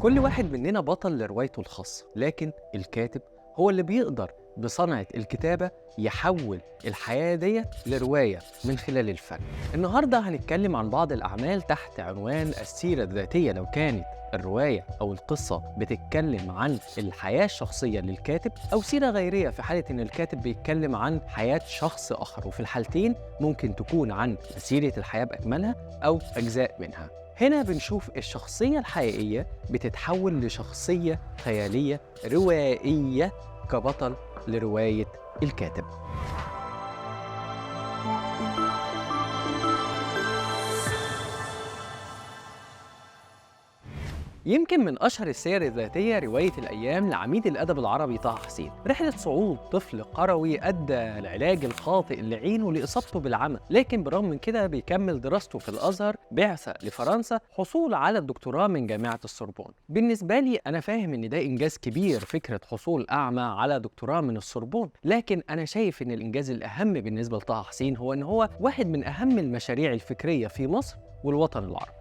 كل واحد مننا بطل لروايته الخاصة، لكن الكاتب هو اللي بيقدر بصنعة الكتابة يحول الحياة دي لرواية من خلال الفن. النهاردة هنتكلم عن بعض الأعمال تحت عنوان السيرة الذاتية، لو كانت الرواية أو القصة بتتكلم عن الحياة الشخصية للكاتب، أو سيرة غيرية في حالة إن الكاتب بيتكلم عن حياة شخص آخر، وفي الحالتين ممكن تكون عن سيرة الحياة بأكملها أو أجزاء منها. هنا بنشوف الشخصية الحقيقية بتتحول لشخصية خيالية روائية كبطل لرواية الكاتب. يمكن من أشهر السير الذاتية رواية الأيام لعميد الأدب العربي طه حسين. رحلة صعود طفل قروي أدى العلاج الخاطئ لعينه لإصابته بالعمى، لكن برغم من كده بيكمل دراسته في الأزهر، بعثة لفرنسا، حصول على الدكتوراه من جامعة السوربون. بالنسبة لي أنا فاهم إن ده إنجاز كبير، فكرة حصول أعمى على دكتوراه من السوربون، لكن أنا شايف إن الإنجاز الأهم بالنسبة لطه حسين هو إن هو واحد من أهم المشاريع الفكرية في مصر والوطن العربي.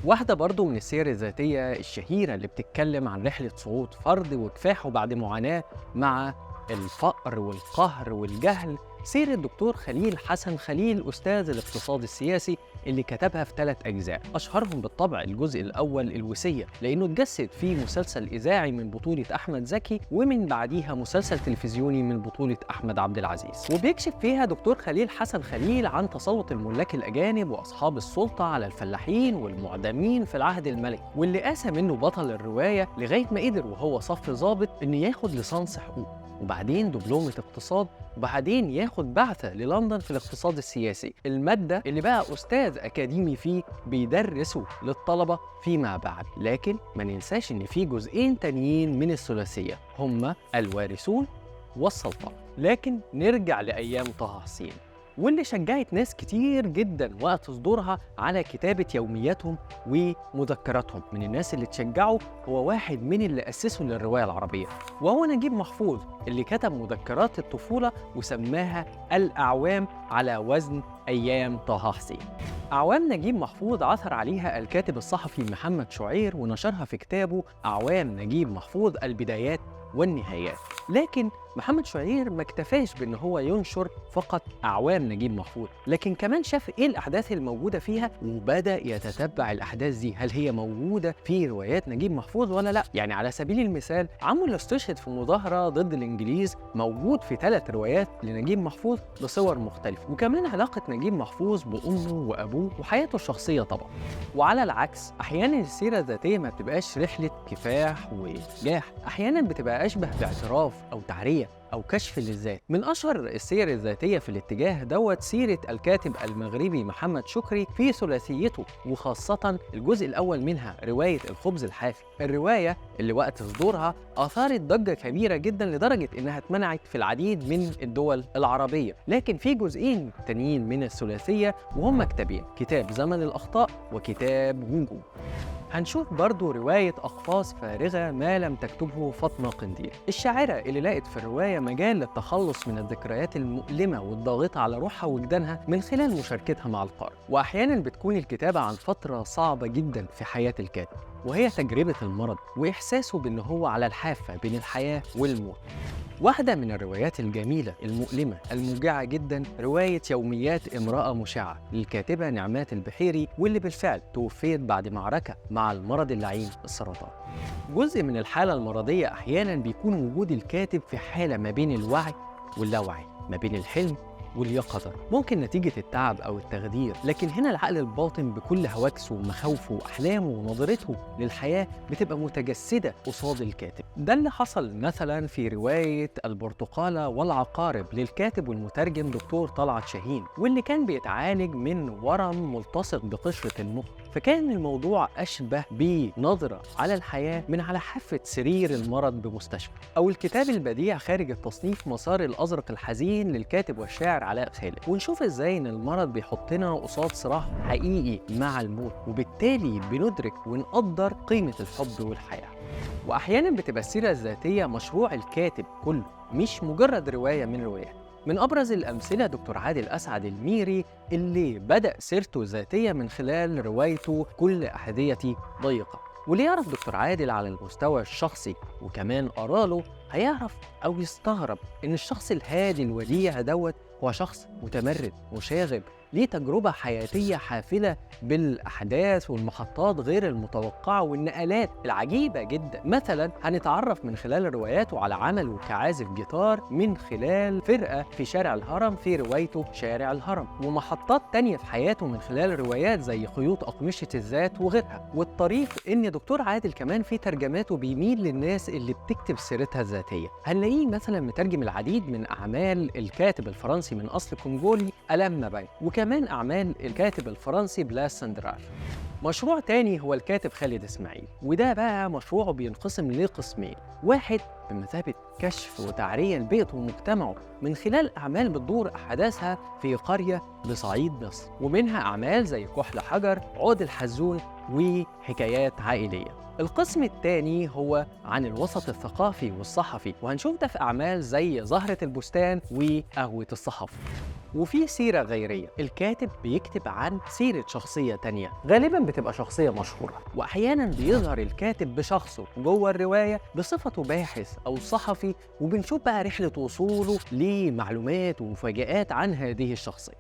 واحدة برضو من السير الذاتية الشهيرة اللي بتتكلم عن رحلة صعود فرد وكفاحه بعد معاناة مع الفقر والقهر والجهل، سير الدكتور خليل حسن خليل أستاذ الاقتصاد السياسي، اللي كتبها في 3 أجزاء، أشهرهم بالطبع الجزء الأول الوصية، لأنه اتجسد فيه مسلسل إذاعي من بطولة أحمد زكي، ومن بعديها مسلسل تلفزيوني من بطولة أحمد عبد العزيز. وبيكشف فيها دكتور خليل حسن خليل عن تسلط الملاك الأجانب وأصحاب السلطة على الفلاحين والمعدمين في العهد الملكي، واللي قاسى منه بطل الرواية لغاية ما قدر وهو صف ضابط إن ياخد ليسانس حقوق، وبعدين دبلومة اقتصاد، وبعدين ياخد بعثة للندن في الاقتصاد السياسي، المادة اللي بقى أستاذ أكاديمي فيه بيدرسه للطلبة فيما بعد. لكن ما ننساش إن في جزئين تانيين من الثلاثية هما الوارثون والسلطنة. لكن نرجع لأيام طه حسين، واللي شجعت ناس كتير جدا وقت صدورها على كتابة يومياتهم ومذكراتهم. من الناس اللي تشجعوا هو واحد من اللي أسسوا للرواية العربية، وهو نجيب محفوظ، اللي كتب مذكرات الطفولة وسماها الأعوام على وزن أيام طه حسين. أعوام نجيب محفوظ عثر عليها الكاتب الصحفي محمد شعير ونشرها في كتابه أعوام نجيب محفوظ البدايات والنهايات. لكن محمد شعير ما اكتفاش بأن هو ينشر فقط أعوام نجيب محفوظ، لكن كمان شاف إيه الأحداث الموجودة فيها، وبدأ يتتبع الأحداث دي، هل هي موجودة في روايات نجيب محفوظ ولا لا. يعني على سبيل المثال عمه اللي استشهد في مظاهرة ضد الإنجليز موجود في 3 روايات لنجيب محفوظ بصور مختلفة، وكمان علاقة نجيب محفوظ بأمه وأبوه وحياته الشخصية طبعا. وعلى العكس أحيانا السيرة الذاتية ما بتبقاش رحلة كفاح ونجاح، أحيانا بتبقى أشبه باعتراف أو تعرية أو كشف للذات. من أشهر السير الذاتية في الاتجاه دوت سيرة الكاتب المغربي محمد شكري في ثلاثيته، وخاصة الجزء الأول منها رواية الخبز الحافي. الرواية اللي وقت صدورها أثارت ضجة كبيرة جدا لدرجة إنها اتمنعت في العديد من الدول العربية. لكن في جزئين تانيين من الثلاثية وهم كتابين، كتاب زمن الأخطاء وكتاب جوجو. هنشوف برضو رواية أقفاص فارغة ما لم تكتبه فاطمة قنديل، الشاعرة اللي لقت في الرواية مجال للتخلص من الذكريات المؤلمة والضاغطة على روحها ووجدانها من خلال مشاركتها مع القارئ. وأحيانا بتكون الكتابة عن فترة صعبة جدا في حياة الكاتب، وهي تجربة المرض وإحساسه بأنه هو على الحافة بين الحياة والموت. واحدة من الروايات الجميلة المؤلمة الموجعة جدا رواية يوميات امرأة مشعة للكاتبة نعمات البحيري، واللي بالفعل توفيت بعد معركة مع المرض اللعين السرطان. جزء من الحالة المرضية أحيانا بيكون وجود الكاتب في حالة ما بين الوعي واللاوعي، ما بين الحلم واليقظة، ممكن نتيجة التعب أو التخدير. لكن هنا العقل الباطن بكل هواجسه ومخاوفه وأحلامه ونظرته للحياة بتبقى متجسدة قصاد الكاتب. ده اللي حصل مثلا في رواية البرتقالة والعقارب للكاتب والمترجم دكتور طلعت شاهين، واللي كان بيتعالج من ورم ملتصق بقشرة المخ، فكان الموضوع أشبه بنظرة على الحياة من على حافة سرير المرض بمستشفى. أو الكتاب البديع خارج التصنيف مسار الأزرق الحزين للكاتب والشاعر علاء خالد، ونشوف إزاي إن المرض بيحطنا قصاد صراع حقيقي مع الموت، وبالتالي بندرك ونقدر قيمة الحب والحياة. وأحيانا بتبقى السيرة الذاتية مشروع الكاتب كله، مش مجرد رواية من روايات. من أبرز الأمثلة دكتور عادل أسعد الميري، اللي بدأ سيرته الذاتية من خلال روايته كل أحذيتي ضيقة، واللي يعرف دكتور عادل على المستوى الشخصي وكمان قراله هيعرف أو يستغرب إن الشخص الهادي الوديع دوت هو شخص متمرد مشاغب ليه تجربة حياتية حافلة بالأحداث والمحطات غير المتوقعة والنقلات العجيبة جدا. مثلا هنتعرف من خلال رواياته على عمله كعازف جيتار من خلال فرقة في شارع الهرم في روايته شارع الهرم، ومحطات تانية في حياته من خلال روايات زي خيوط أقمشة الذات وغيرها. والطريف إن دكتور عادل كمان في ترجماته بيميل للناس اللي بتكتب سيرتها الذاتية. هنلاقيه مثلا مترجم العديد من أعمال الكاتب الفرنسي من أصل كونغولي ألام ماباي، وكمان أعمال الكاتب الفرنسي بلاس سندرار. مشروع تاني هو الكاتب خالد إسماعيل، وده بقى مشروعه بينقسم لقسمين، واحد بمثابة كشف وتعرية لبيئته ومجتمعه من خلال أعمال بتدور أحداثها في قرية بصعيد مصر، ومنها أعمال زي كحل حجر، عود الحزون، وحكايات عائلية. القسم الثاني هو عن الوسط الثقافي والصحفي، وهنشوف ده في أعمال زي زهرة البستان وقهوة الصحافة. وفي سيرة غيرية، الكاتب بيكتب عن سيرة شخصية تانية، غالباً بتبقى شخصية مشهورة، وأحياناً بيظهر الكاتب بشخصه جوه الرواية بصفته باحث أو صحفي، وبنشوف بقى رحلة وصوله لمعلومات ومفاجآت عن هذه الشخصية.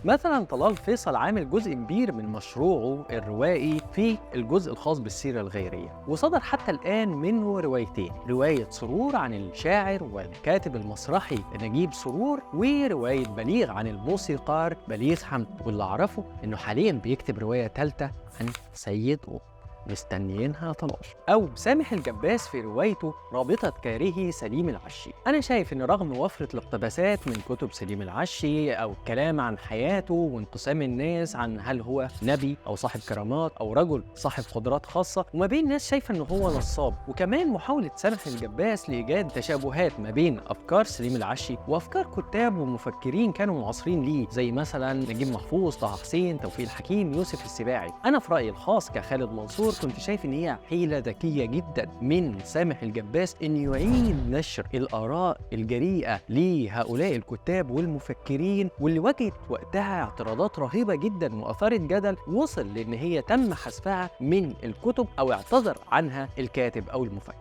مثلاً طلال فيصل عامل جزء كبير من مشروعه الروائي في الجزء الخاص بالسيرة الغيرية، وصدر حتى الآن منه روايتين، رواية سرور عن الشاعر والكاتب المسرحي نجيب سرور، ورواية بليغ عن الموسيقار بليغ حمد، واللي أعرفه إنه حالياً بيكتب رواية ثالثة عن سيد قطب مستنيينها طلاش. أو سامح الجباس في روايته رابطة كاره سليم العشي. أنا شايف إن رغم وفرة الاقتباسات من كتب سليم العشي أو الكلام عن حياته وانقسام الناس عن هل هو نبي أو صاحب كرامات أو رجل صاحب قدرات خاصة، وما بين ناس شايفة إنه هو نصاب، وكمان محاولة سامح الجباس لإيجاد تشابهات ما بين أفكار سليم العشي وأفكار كتاب ومفكرين كانوا معاصرين ليه زي مثلا نجيب محفوظ، طه حسين، توفيق الحكيم، يوسف السباعي. أنا في رأيي الخاص كخالد منصور كنت شايف ان هي حيلة ذكية جدا من سامح الجباس ان يعيد نشر الآراء الجريئة لهؤلاء الكتاب والمفكرين، واللي واجهت وقتها اعتراضات رهيبة جدا واثارت جدل وصل لان هي تم حذفها من الكتب او اعتذر عنها الكاتب او المفكر.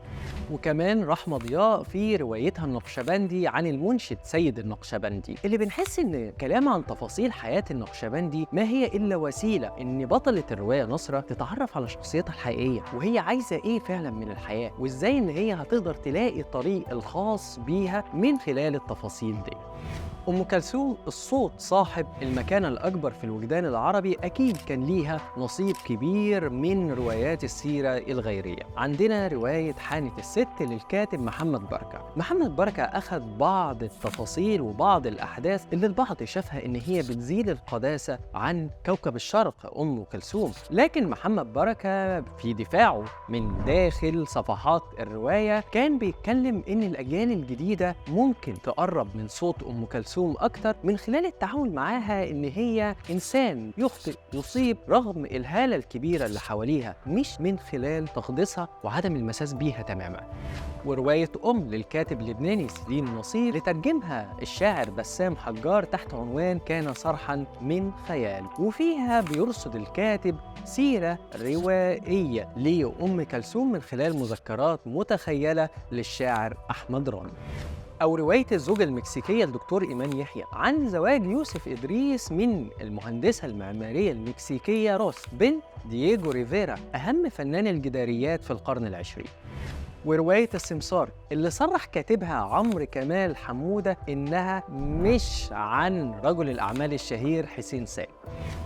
وكمان رحمة ضياء في روايتها النقشبندي عن المنشد سيد النقشبندي، اللي بنحس ان كلام عن تفاصيل حياة النقشبندي ما هي الا وسيلة ان بطلة الرواية نصرة تتعرف على شخصيتها الحقيقية وهي عايزة ايه فعلا من الحياة، وازاي ان هي هتقدر تلاقي الطريق الخاص بيها من خلال التفاصيل دي. أم كلثوم الصوت صاحب المكانة الأكبر في الوجدان العربي أكيد كان ليها نصيب كبير من روايات السيرة الغيرية. عندنا رواية حانة الست للكاتب محمد بركة. محمد بركة أخذ بعض التفاصيل وبعض الأحداث اللي البعض شافها إن هي بتزيل القداسة عن كوكب الشرق أم كلثوم، لكن محمد بركة في دفاعه من داخل صفحات الرواية كان بيتكلم إن الأجيال الجديدة ممكن تقرب من صوت أم كلثوم أكتر من خلال التعامل معاها إن هي إنسان يخطئ يصيب رغم الهالة الكبيرة اللي حواليها، مش من خلال تقديسها وعدم المساس بيها تماما. ورواية للكاتب اللبناني سليم نصير لترجمها الشاعر بسام حجار تحت عنوان كان صرحا من خيال، وفيها بيرصد الكاتب سيرة روائية لأم كلثوم من خلال مذكرات متخيلة للشاعر أحمد رامي. أو رواية الزوجة المكسيكية لدكتور إيمان يحيى عن زواج يوسف إدريس من المهندسة المعمارية المكسيكية روس بنت دييغو ريفيرا أهم فنان الجداريات في القرن العشرين. ورواية السمسار اللي صرح كاتبها عمرو كمال حمودة إنها مش عن رجل الأعمال الشهير حسين سامي.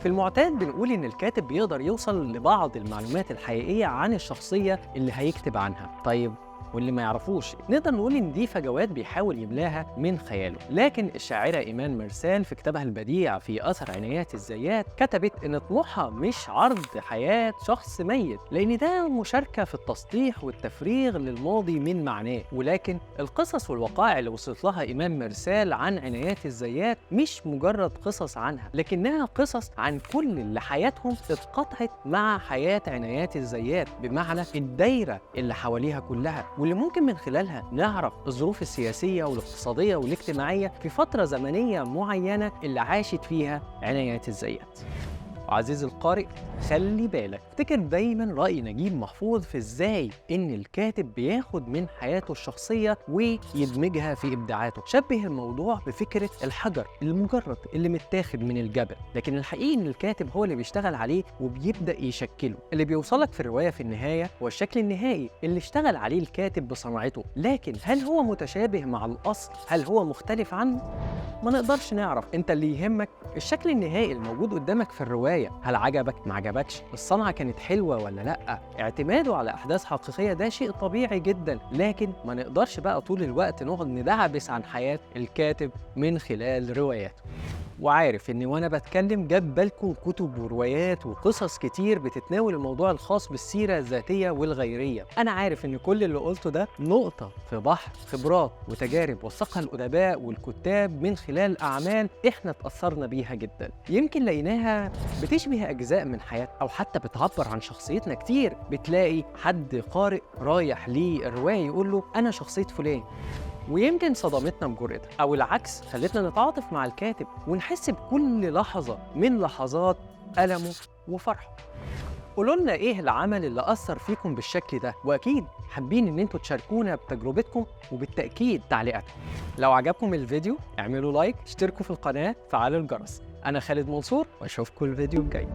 في المعتاد بنقول إن الكاتب بيقدر يوصل لبعض المعلومات الحقيقية عن الشخصية اللي هيكتب عنها. طيب واللي ما يعرفوش نقدر نقول ان دي فجوات بيحاول يملاها من خياله. لكن الشاعره ايمان مرسال في كتابها البديع في اثر عنايات الزيات كتبت ان طموحها مش عرض حياه شخص ميت، لان ده مشاركه في التسطيح والتفريغ للماضي من معناه. ولكن القصص والوقائع اللي وصلت لها ايمان مرسال عن عنايات الزيات مش مجرد قصص عنها، لكنها قصص عن كل اللي حياتهم اتقطعت مع حياه عنايات الزيات، بمعنى الدايره اللي حواليها كلها، واللي ممكن من خلالها نعرف الظروف السياسية والاقتصادية والاجتماعية في فترة زمنية معينة اللي عاشت فيها عنايات الزيات. وعزيزي القارئ خلي بالك، افتكر دايما رأي نجيب محفوظ في ازاي ان الكاتب بياخد من حياته الشخصية ويدمجها في ابداعاته. شبه الموضوع بفكرة الحجر المجرد اللي متاخد من الجبل، لكن الحقيقي ان الكاتب هو اللي بيشتغل عليه وبيبدأ يشكله. اللي بيوصلك في الرواية في النهاية هو الشكل النهائي اللي اشتغل عليه الكاتب بصنعته، لكن هل هو متشابه مع الأصل؟ هل هو مختلف عنه؟ ما نقدرش نعرف. انت اللي يهمك الشكل النهائي الموجود قدامك في الرواية. هل عجبك؟ ما عجبكش؟ الصنعة كانت حلوة ولا لأ؟ اعتماده على أحداث حقيقية ده شيء طبيعي جدا، لكن ما نقدرش بقى طول الوقت نقعد ندعبس عن حياة الكاتب من خلال رواياته. وعارف اني وانا بتكلم جاب بالكم كتب وروايات وقصص كتير بتتناول الموضوع الخاص بالسيرة الذاتية والغيرية. انا عارف ان كل اللي قلته ده نقطة في بحر خبرات وتجارب وثقها الأدباء والكتاب من خلال أعمال احنا اتأثرنا بيها جدا، يمكن لقيناها بتشبه أجزاء من حياتنا أو حتى بتعبر عن شخصيتنا. كتير بتلاقي حد قارئ رايح للرواية يقول له أنا شخصية فلان، ويمكن صدمتنا بجرأتها، أو العكس خلتنا نتعاطف مع الكاتب ونحس بكل لحظة من لحظات ألمه وفرحه. قولوا لنا إيه العمل اللي أثر فيكم بالشكل ده، وأكيد حابين إن انتوا تشاركونا بتجربتكم وبالتأكيد تعليقاتكم. لو عجبكم الفيديو اعملوا لايك، اشتركوا في القناة، فعلوا الجرس. أنا خالد منصور وأشوفكم الفيديو الجاي.